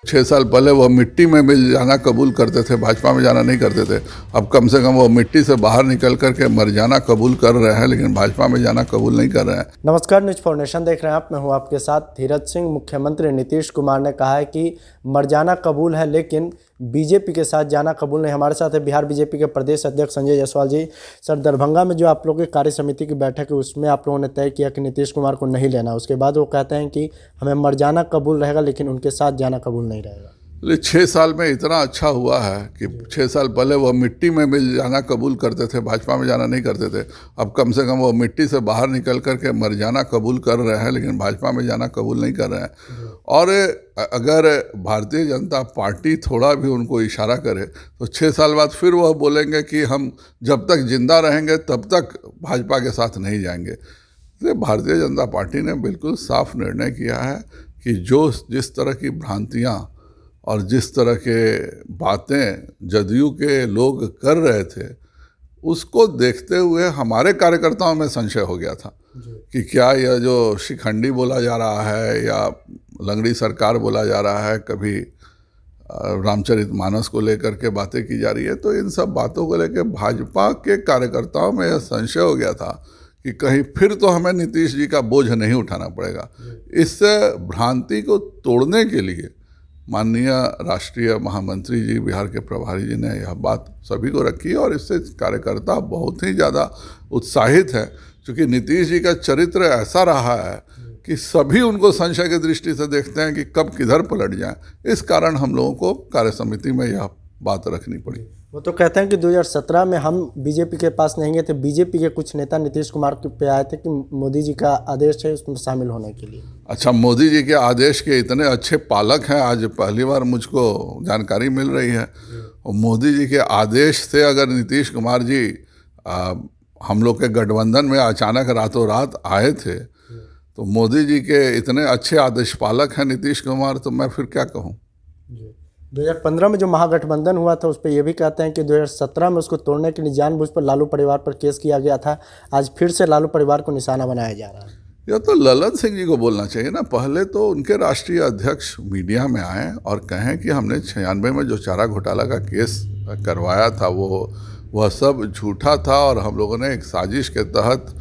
6 साल पहले वह मिट्टी में भी जाना कबूल करते थे, भाजपा में जाना नहीं करते थे। अब कम से कम वो मिट्टी से बाहर निकल करके मर जाना कबूल कर रहे हैं, लेकिन भाजपा में जाना कबूल नहीं कर रहे हैं। नमस्कार, न्यूज फाउंडेशन देख रहे हैं आप। मैं हूं आपके साथ धीरज सिंह। मुख्यमंत्री नीतीश कुमार ने कहा है कि मर जाना कबूल है, लेकिन बीजेपी के साथ जाना कबूल नहीं। हमारे साथ है बिहार बीजेपी के प्रदेश अध्यक्ष संजय जायसवाल जी। सर, दरभंगा में जो आप लोगों की कार्य समिति की बैठक है, उसमें आप लोगों ने तय किया कि नीतीश कुमार को नहीं लेना। उसके बाद वो कहते हैं कि हमें मर जाना कबूल रहेगा, लेकिन उनके साथ जाना कबूल नहीं रहेगा। 6 साल में इतना अच्छा हुआ है कि 6 साल पहले वह मिट्टी में भी जाना कबूल करते थे, भाजपा में जाना नहीं करते थे। अब कम से कम वो मिट्टी से बाहर निकल करके मर जाना कबूल कर रहे हैं, लेकिन भाजपा में जाना कबूल नहीं कर रहे हैं। और अगर भारतीय जनता पार्टी थोड़ा भी उनको इशारा करे तो 6 साल बाद फिर वह बोलेंगे कि हम जब तक जिंदा रहेंगे तब तक भाजपा के साथ नहीं जाएंगे। इसलिए भारतीय जनता पार्टी ने बिल्कुल साफ निर्णय किया है कि जिस तरह की भ्रांतियाँ और जिस तरह के बातें जदयू के लोग कर रहे थे, उसको देखते हुए हमारे कार्यकर्ताओं में संशय हो गया था कि क्या यह जो शिखंडी बोला जा रहा है या लंगड़ी सरकार बोला जा रहा है, कभी रामचरितमानस को लेकर के बातें की जा रही है। तो इन सब बातों को लेकर भाजपा के कार्यकर्ताओं में यह संशय हो गया था कि कहीं फिर तो हमें नीतीश जी का बोझ नहीं उठाना पड़ेगा। इस भ्रांति को तोड़ने के लिए माननीय राष्ट्रीय महामंत्री जी, बिहार के प्रभारी जी ने यह बात सभी को रखी और इससे कार्यकर्ता बहुत ही ज़्यादा उत्साहित है, क्योंकि नीतीश जी का चरित्र ऐसा रहा है कि सभी उनको संशय की दृष्टि से देखते हैं कि कब किधर पलट जाएं। इस कारण हम लोगों को कार्य समिति में यह बात रखनी पड़ी। वो तो कहते हैं कि 2017 में हम बीजेपी के पास नहीं गए थे। बीजेपी के कुछ नेता नीतीश कुमार पे आए थे कि मोदी जी का आदेश है उसमें शामिल होने के लिए। अच्छा, मोदी जी के आदेश के इतने अच्छे पालक हैं, आज पहली बार मुझको जानकारी मिल रही है। और मोदी जी के आदेश से अगर नीतीश कुमार जी हम लोग के गठबंधन में अचानक रातों रात आए थे, तो मोदी जी के इतने अच्छे आदेश पालक हैं नीतीश कुमार, तो मैं फिर क्या कहूँ। 2015 में जो महागठबंधन हुआ था उस पर यह भी कहते हैं कि 2017 में उसको तोड़ने के लिए जानबूझ पर लालू परिवार पर केस किया गया था। आज फिर से लालू परिवार को निशाना बनाया जा रहा है। यह तो ललन सिंह जी को बोलना चाहिए ना। पहले तो उनके राष्ट्रीय अध्यक्ष मीडिया में आए और कहें कि हमने 96 में जो चारा घोटाला का केस करवाया था वह सब झूठा था और हम लोगों ने एक साजिश के तहत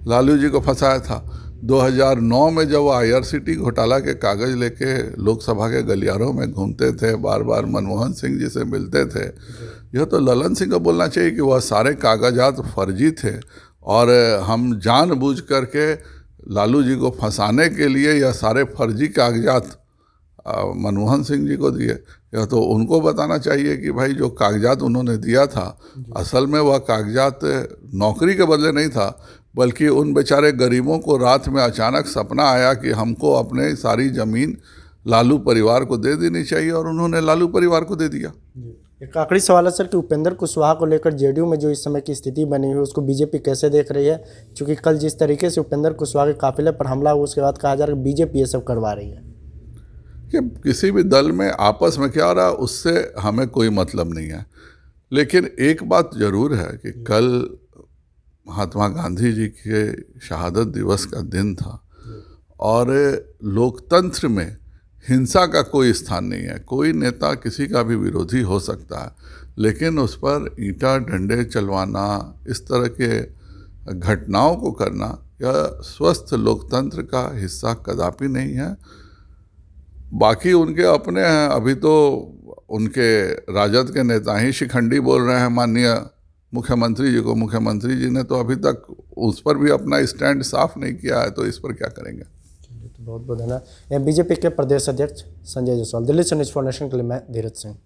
लालू जी को फंसाया था। 2009 में जब वो IRCT घोटाला के कागज़ लेके लोकसभा के गलियारों में घूमते थे, बार बार मनमोहन सिंह जी से मिलते थे, यह तो ललन सिंह को बोलना चाहिए कि वह सारे कागजात फर्जी थे और हम जानबूझ करके लालू जी को फंसाने के लिए यह सारे फर्जी कागजात मनमोहन सिंह जी को दिए। यह तो उनको बताना चाहिए कि भाई जो कागजात उन्होंने दिया था, असल में वह कागजात नौकरी के बदले नहीं था, बल्कि उन बेचारे गरीबों को रात में अचानक सपना आया कि हमको अपने सारी ज़मीन लालू परिवार को दे देनी चाहिए और उन्होंने लालू परिवार को दे दिया। एक आखिरी सवाल है सर कि उपेंद्र कुशवाहा को लेकर जेडीयू में जो इस समय की स्थिति बनी हुई है उसको बीजेपी कैसे देख रही है? क्योंकि कल जिस तरीके से उपेंद्र कुशवाहा के काफिले पर हमला हुआ उसके बाद कहा जा रहा है कि बीजेपी ये सब करवा रही है। कि किसी भी दल में आपस में क्या हो रहा है उससे हमें कोई मतलब नहीं है, लेकिन एक बात ज़रूर है कि कल महात्मा गांधी जी के शहादत दिवस का दिन था और लोकतंत्र में हिंसा का कोई स्थान नहीं है। कोई नेता किसी का भी विरोधी हो सकता है, लेकिन उस पर ईंटा डंडे चलवाना, इस तरह के घटनाओं को करना यह स्वस्थ लोकतंत्र का हिस्सा कदापि नहीं है। बाकी उनके अपने हैं। अभी तो उनके राजद के नेता ही शिखंडी बोल रहे हैं माननीय मुख्यमंत्री जी को। मुख्यमंत्री जी ने तो अभी तक उस पर भी अपना स्टैंड साफ नहीं किया है, तो इस पर क्या करेंगे। तो बहुत बहुत धन्यवाद। बीजेपी के प्रदेश अध्यक्ष संजय जायसवाल। दिल्ली से न्यूज फाउंडेशन के लिए मैं धीरज सिंह।